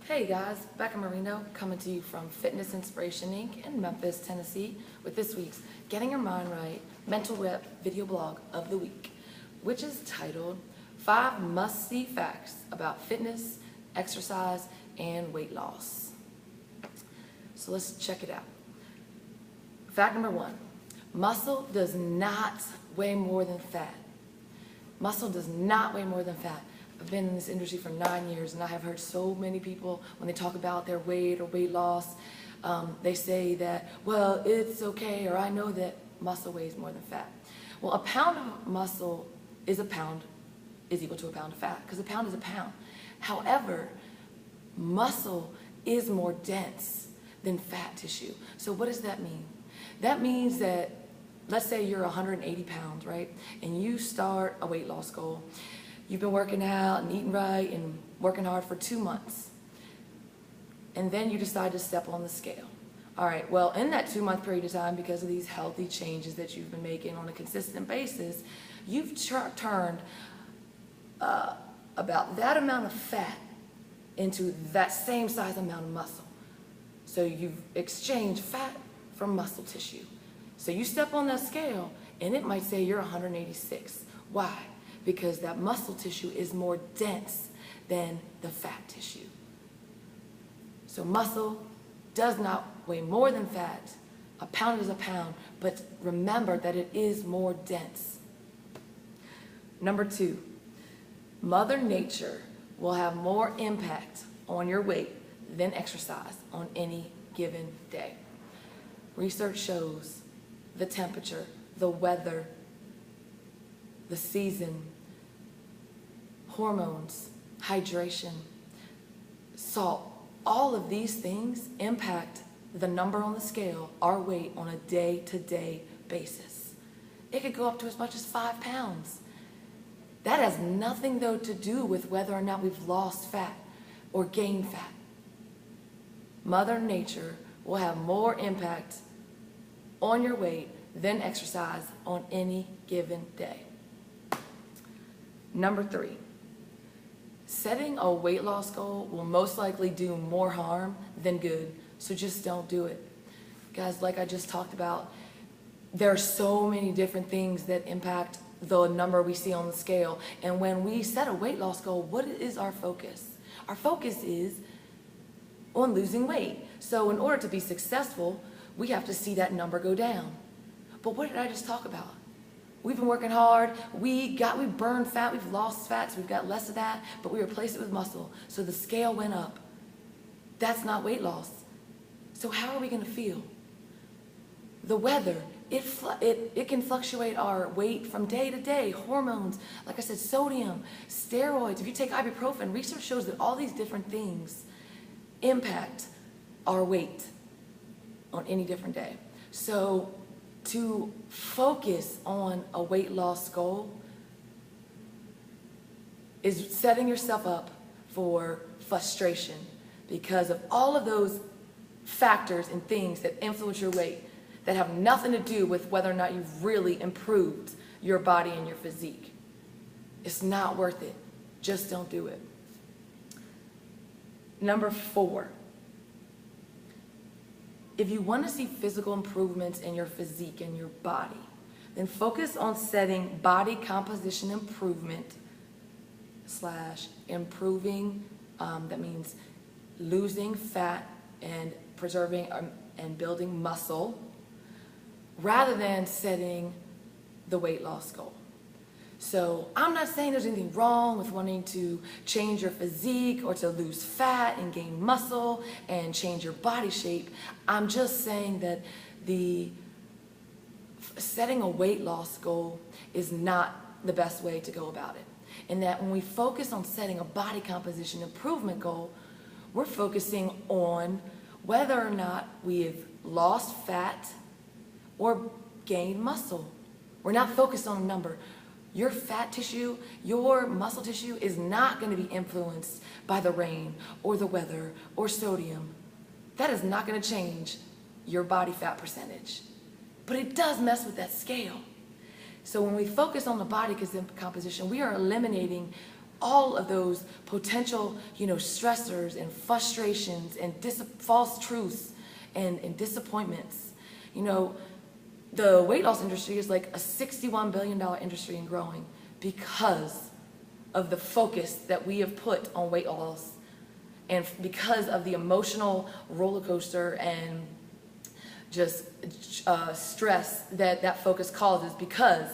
Hey guys, Becca Marino coming to you from Fitness Inspiration Inc. in Memphis, Tennessee with this week's Getting Your Mind Right Mental Rep video blog of the week, which is titled 5 Must-See Facts About Fitness, Exercise, and Weight Loss. So let's check it out. Fact number 1, muscle does not weigh more than fat. Muscle does not weigh more than fat. I've been in this industry for 9 years, and I have heard so many people, when they talk about their weight or weight loss, they say that, well, it's okay, or I know that muscle weighs more than fat. Well, a pound of muscle is equal to a pound of fat, because a pound is a pound. However, muscle is more dense than fat tissue. So what does that mean? That means that, let's say you're 180 pounds, right? And you start a weight loss goal. You've been working out and eating right and working hard for 2 months. And then you decide to step on the scale. All right, well, in that 2-month period of time, because of these healthy changes that you've been making on a consistent basis, you've turned about that amount of fat into that same size amount of muscle. So you've exchanged fat for muscle tissue. So you step on that scale, and it might say you're 186. Why? Because that muscle tissue is more dense than the fat tissue. So muscle does not weigh more than fat. A pound is a pound, but remember that it is more dense. Number 2, Mother Nature will have more impact on your weight than exercise on any given day. Research shows the temperature, the weather, the season, hormones, hydration, salt, all of these things impact the number on the scale, our weight, on a day-to-day basis. It could go up to as much as 5 pounds. That has nothing, though, to do with whether or not we've lost fat or gained fat. Mother Nature will have more impact on your weight than exercise on any given day. Number 3, setting a weight loss goal will most likely do more harm than good, so just don't do it. Guys, like I just talked about, there are so many different things that impact the number we see on the scale. And when we set a weight loss goal, what is our focus? Our focus is on losing weight. So in order to be successful, we have to see that number go down. But what did I just talk about? We've been working hard, we burned fat, we've lost fat, so we've got less of that, but we replaced it with muscle, so the scale went up. That's not weight loss. So how are we gonna feel? The weather, it can fluctuate our weight from day to day. Hormones, like I said, sodium, steroids. If you take ibuprofen, research shows that all these different things impact our weight on any different day. So to focus on a weight loss goal is setting yourself up for frustration because of all of those factors and things that influence your weight that have nothing to do with whether or not you've really improved your body and your physique. It's not worth it. Just don't do it. Number 4, if you want to see physical improvements in your physique and your body, then focus on setting body composition improvement / improving, that means losing fat and preserving and building muscle, rather than setting the weight loss goal. So I'm not saying there's anything wrong with wanting to change your physique or to lose fat and gain muscle and change your body shape. I'm just saying that setting a weight loss goal is not the best way to go about it. And that when we focus on setting a body composition improvement goal, we're focusing on whether or not we've lost fat or gained muscle. We're not focused on a number. Your fat tissue, your muscle tissue is not going to be influenced by the rain or the weather or sodium. That is not going to change your body fat percentage. But it does mess with that scale. So when we focus on the body composition, we are eliminating all of those potential, stressors and frustrations and false truths and disappointments. The weight loss industry is like a $61 billion industry and growing because of the focus that we have put on weight loss and because of the emotional roller coaster and just stress that focus causes, because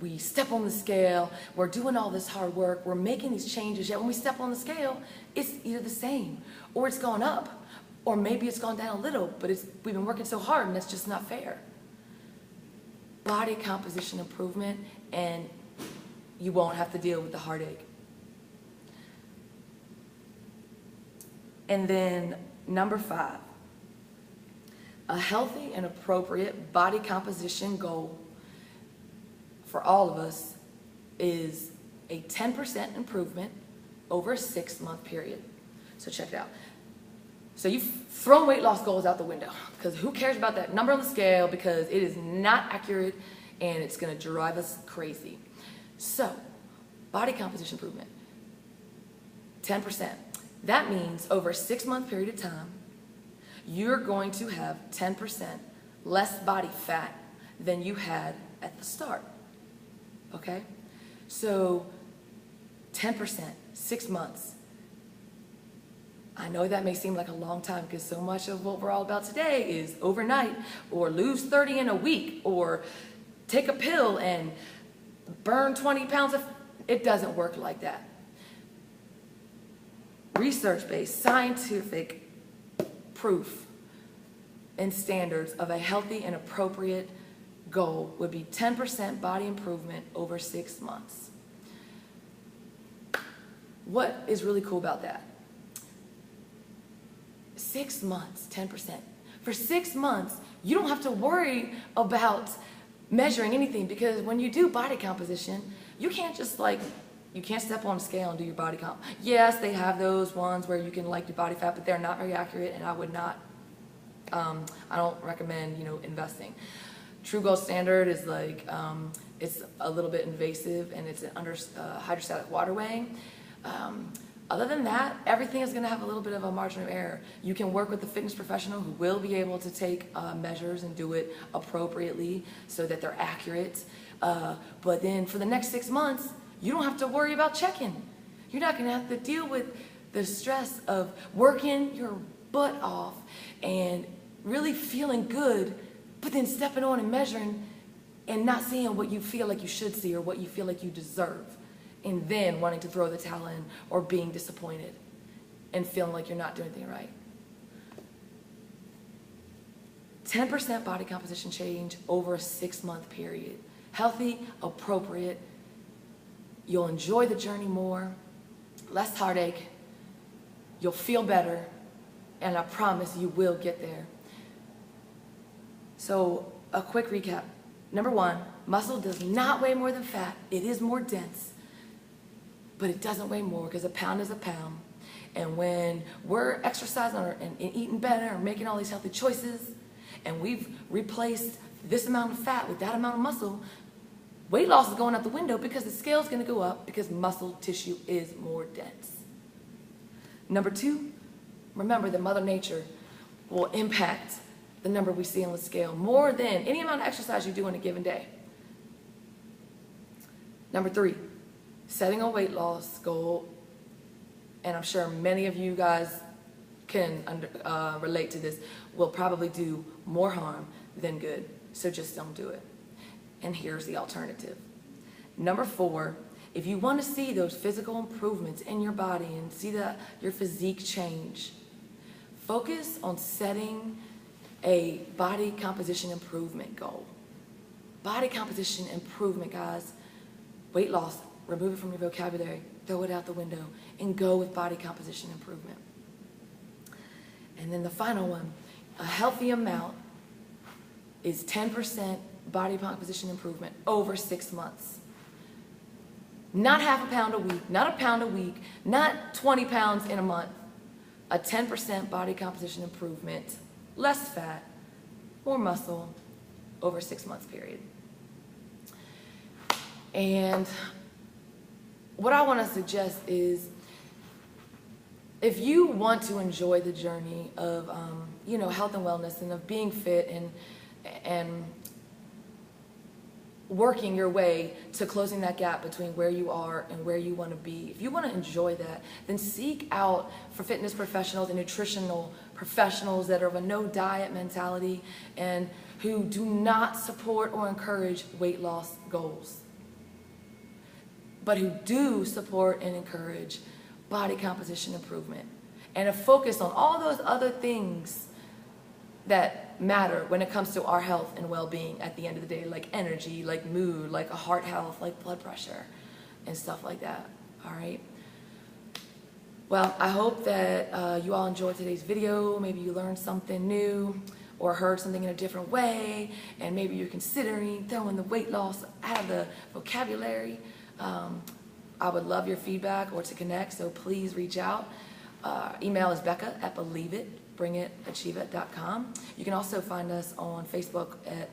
we step on the scale, we're doing all this hard work, we're making these changes, yet when we step on the scale, it's either the same, or it's gone up, or maybe it's gone down a little, but we've been working so hard and that's just not fair. Body composition improvement, and you won't have to deal with the heartache. And then number 5, a healthy and appropriate body composition goal for all of us is a 10% improvement over a 6-month period. So check it out. So you've thrown weight loss goals out the window because who cares about that number on the scale, because it is not accurate and it's going to drive us crazy. So body composition improvement, 10%. That means over a 6-month period of time, you're going to have 10% less body fat than you had at the start. Okay? So 10%, 6 months. I know that may seem like a long time because so much of what we're all about today is overnight, or lose 30 in a week, or take a pill and burn 20 pounds of... It doesn't work like that. Research-based, scientific proof and standards of a healthy and appropriate goal would be 10% body improvement over 6 months. What is really cool about that? 6 months, 10%. For 6 months, you don't have to worry about measuring anything, because when you do body composition, you can't just you can't step on a scale and do your body comp. Yes, they have those ones where you can do body fat, but they're not very accurate, and I would not, I don't recommend, investing. True gold standard is it's a little bit invasive, and it's an hydrostatic water weighing. Other than that, everything is going to have a little bit of a margin of error. You can work with a fitness professional who will be able to take measures and do it appropriately so that they're accurate. But then for the next 6 months, you don't have to worry about checking. You're not going to have to deal with the stress of working your butt off and really feeling good, but then stepping on and measuring and not seeing what you feel like you should see or what you feel like you deserve, and then wanting to throw the towel in or being disappointed and feeling like you're not doing anything right. 10% body composition change over a 6-month period. Healthy, appropriate. You'll enjoy the journey more, less heartache, you'll feel better, and I promise you will get there. So a quick recap. Number 1, muscle does not weigh more than fat. It is more dense, but it doesn't weigh more, because a pound is a pound. And when we're exercising and eating better and making all these healthy choices, and we've replaced this amount of fat with that amount of muscle, weight loss is going out the window, because the scale's going to go up because muscle tissue is more dense. Number 2, remember that Mother Nature will impact the number we see on the scale more than any amount of exercise you do in a given day. Number 3, setting a weight loss goal, and I'm sure many of you guys can relate to this, will probably do more harm than good, so just don't do it. And here's the alternative. Number 4, if you want to see those physical improvements in your body and see your physique change, focus on setting a body composition improvement goal. Body composition improvement, guys. Weight loss, remove it from your vocabulary, throw it out the window, and go with body composition improvement. And then the final one, a healthy amount is 10% body composition improvement over 6 months. Not half a pound a week, not a pound a week, not 20 pounds in a month. A 10% body composition improvement, less fat, more muscle over a 6 month period. And what I want to suggest is, if you want to enjoy the journey of, you know, health and wellness and of being fit and working your way to closing that gap between where you are and where you want to be, if you want to enjoy that, then seek out for fitness professionals and nutritional professionals that are of a no diet mentality and who do not support or encourage weight loss goals, but who do support and encourage body composition improvement and a focus on all those other things that matter when it comes to our health and well-being at the end of the day, like energy, like mood, like heart health, like blood pressure and stuff like that. All right. Well, I hope that you all enjoyed today's video. Maybe you learned something new or heard something in a different way, and maybe you're considering throwing the weight loss out of the vocabulary. I would love your feedback or to connect, so please reach out. Email is becca@believeitbringitachieveit.com. You can also find us on Facebook at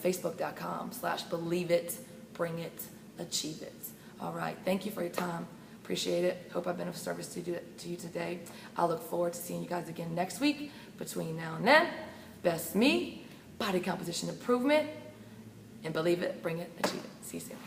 facebook.com/believeitbringitachieveit. All right, thank you for your time. Appreciate it. Hope I've been of service to you today. I look forward to seeing you guys again next week. Between now and then, best me, body composition improvement, and believe it, bring it, achieve it. See you soon.